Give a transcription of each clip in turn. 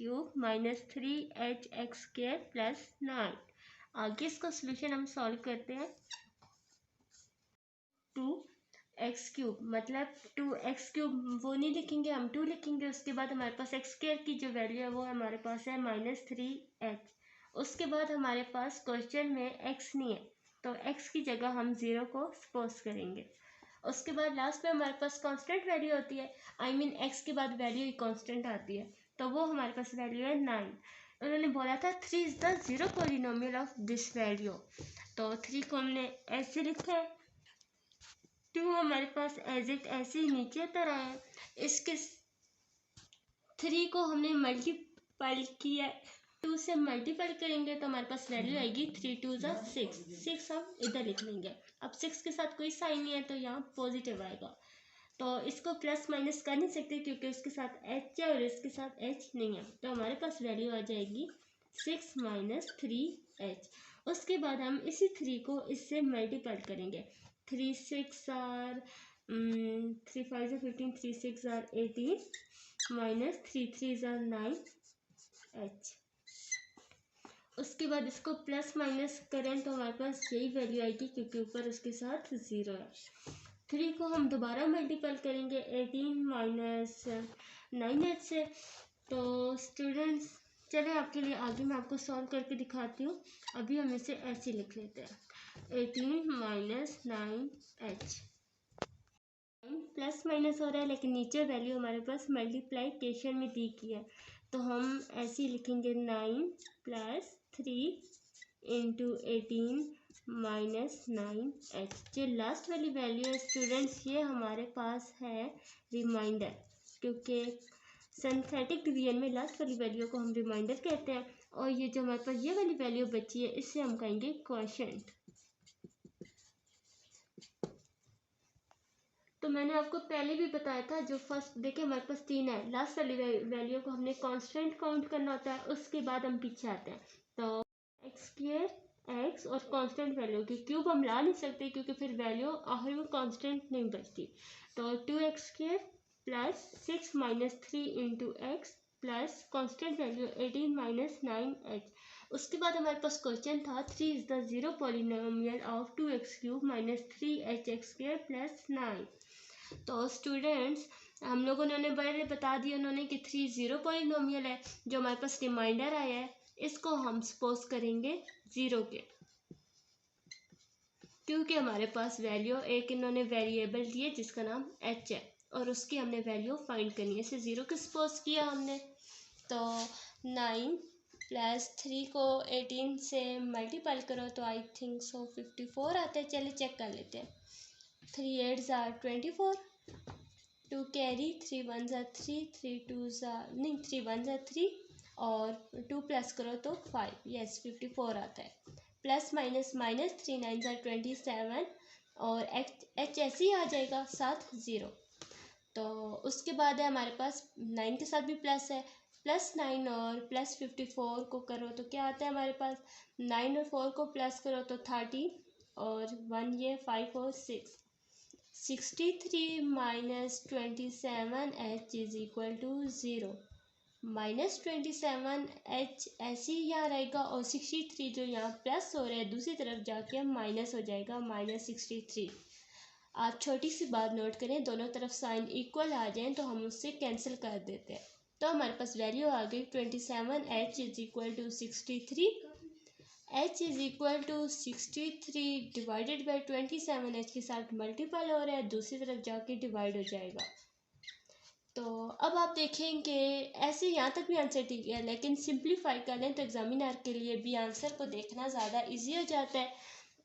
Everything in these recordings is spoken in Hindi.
Cube minus 3hx² plus 9। आगे इसका सोल्यूशन हम सॉल्व करते हैं। 2x³ मतलब 2x³ वो नहीं लिखेंगे, हम 2 लिखेंगे। उसके बाद हमारे पास x² की जो वैल्यू है वो हमारे पास है -3h। उसके बाद हमारे पास क्वेश्चन में x नहीं है, तो x की जगह हम 0 को सपोज करेंगे। उसके बाद लास्ट में हमारे पास कांस्टेंट वैल्यू होती है, आई मीन x के बाद वैल्यू ही कांस्टेंट आती है, तो वो हमारे पास वैल्यू है 9। उन्होंने बोला था 3 is the zero polynomial of this value, तो 3 को हमने ऐसे लिखा है। 2 हमारे पास एज इट ऐसे ही नीचे तरह है। इसके 3 को हमने मल्टीप्लाई किया, 2 से मल्टीप्लाई करेंगे तो हमारे पास वैल्यू आएगी 3 2 ज़ा 6। 6 हम इधर लिख लेंगे। अब 6 के साथ कोई साइन नहीं है तो यहाँ पॉजिटिव आएगा, तो इसको प्लस माइनस कर नहीं सकते क्योंकि इसके साथ एच है और इसके साथ एच नहीं है, तो हमारे पास वैल्यू आ जाएगी 6 माइनस 3h। उसके बाद हम इसी 3 को इससे मल्टीप्लाई करेंगे। 3 6 are 3 5 15, 3 6 are 18 minus 3 3 are 9h। उसके बाद इसको प्लस माइनस करें तो हमारे पास यही वैल्यू आएगी क्योंकि ऊपर उसके साथ 0 है। 3 को हम दोबारा मल्टीपल करेंगे 18 माइनस 9h से। तो स्टूडेंट्स चले आपके लिए आगे मैं आपको सॉल्व करके दिखाती हूँ। अभी हम इसे ऐसे लिख लेते हैं 18 माइनस 9h। प्लस माइनस हो रहा है लेकिन नीचे वैल्यू हमारे पास मल्टीप्लाइकेशन में दी की है, तो हम ऐसे ही लिखेंगे 9 प्लस 3 इंटू 18 माइनस 9h। जो लास्ट वाली वैल्यू है स्टूडेंट्स ये हमारे पास है रिमाइंडर, क्योंकि सिंथेटिक डिवीजन में लास्ट वाली वैल्यू को हम रिमाइंडर कहते हैं, और ये जो हमारे पास ये वाली वैल्यू बची है इससे हम कहेंगे क्वोशिएंट। तो मैंने आपको पहले भी बताया था, जो फर्स्ट देखिए हमारे पास 3 है, लास्ट वाली वैल्यू को हमने कांस्टेंट काउंट करना होता है, उसके बाद हम पीछे आते हैं। तो x² x और कांस्टेंट वैल्यू की क्यूब हम ला नहीं सकते क्योंकि फिर वैल्यू आखिर में कांस्टेंट नहीं बचती। तो 2x² plus 6 minus 3 into x plus constant value 18 minus 9h। उसके बाद हमारे पास क्वेश्चन था 3 is the zero polynomial of 2x³ minus 3hx² plus 9। तो स्टूडेंट्स हम लोगों ने पहले बता दिया उन्होंने कि 3 जीरो पॉलिनोमियल है। जो हमारे पास रिमाइंडर आया है इसको हम सपोज करेंगे 0 के, क्योंकि हमारे पास वैल्यू एक इन्होंने वेरिएबल दिए जिसका नाम h है और उसकी हमने वैल्यू फाइंड करनी है। इसे 0 के सपोज किया हमने, तो 9 प्लस 3 को 18 से मल्टीपल करो तो आई थिंक सो 54 आता है। चलिए चेक कर लेते हैं। 3 8 आर 24, 2 कैरी, 3 1 आर 3, 3 2 आर नहीं 3 1 आर 3 और 2 प्लस करो तो 5, यस 54 आता है। प्लस माइनस माइनस 3 9 आर 27 और एच ऐसे ही आ जाएगा साथ 0। तो उसके बाद है हमारे पास 9 के साथ भी प्लस है, प्लस 9 और प्लस 54 को करो तो क्या आता है हमारे पास, 9 और 4 को प्लस करो तो 30 और 1 ये 5 और 6, 63 minus 27h is equal to 0। Minus 27h ऐसे ही यहाँ रहेगा और 63 जो यहाँ प्लस हो रहा है दूसरी तरफ जाके माइनस हो जाएगा माइनस 63। आप छोटी सी बात नोट करें, दोनों तरफ साइन इक्वल आ जाएं तो हम उससे कैंसिल कर देते हैं। तो हमारे पास वैल्यू आ गई 27h is equal to 63। h is equal to 63 divided by 27h के साथ मल्टीपल हो रहा है, दूसरी तरफ जाके डिवाइड हो जाएगा। तो अब आप देखें कि ऐसे यहाँ तक भी आंसर ठीक है, लेकिन सिंप्लीफाई कर लें तो एग्जामिनर के लिए भी आंसर को देखना ज़्यादा इजी हो जाता है।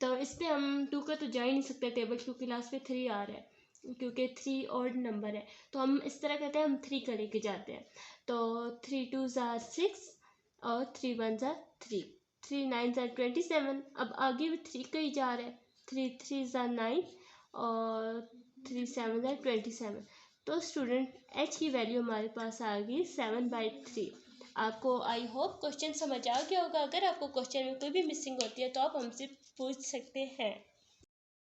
तो इस पर हम 2 का तो जा ही नहीं सकते टेबल, क्योंकि लास्ट पे 3 आ रहा है, क्योंकि 3 ऑड नंबर है। तो हम इस तरह कहते हैं हम 3 का लेके जाते हैं। तो 3 2 आर 6 और 3 1 आर 3, 3 9 आर 27। अब आगे भी 3 का ही जा रहा है, 3 3 आर 9 और 3 7 आर 27। तो स्टूडेंट h की वैल्यू हमारे पास आ गई 7/3। आपको आई होप क्वेश्चन समझ आ गया होगा। अगर आपको क्वेश्चन में कोई भी मिसिंग होती है तो आप हमसे पूछ सकते हैं।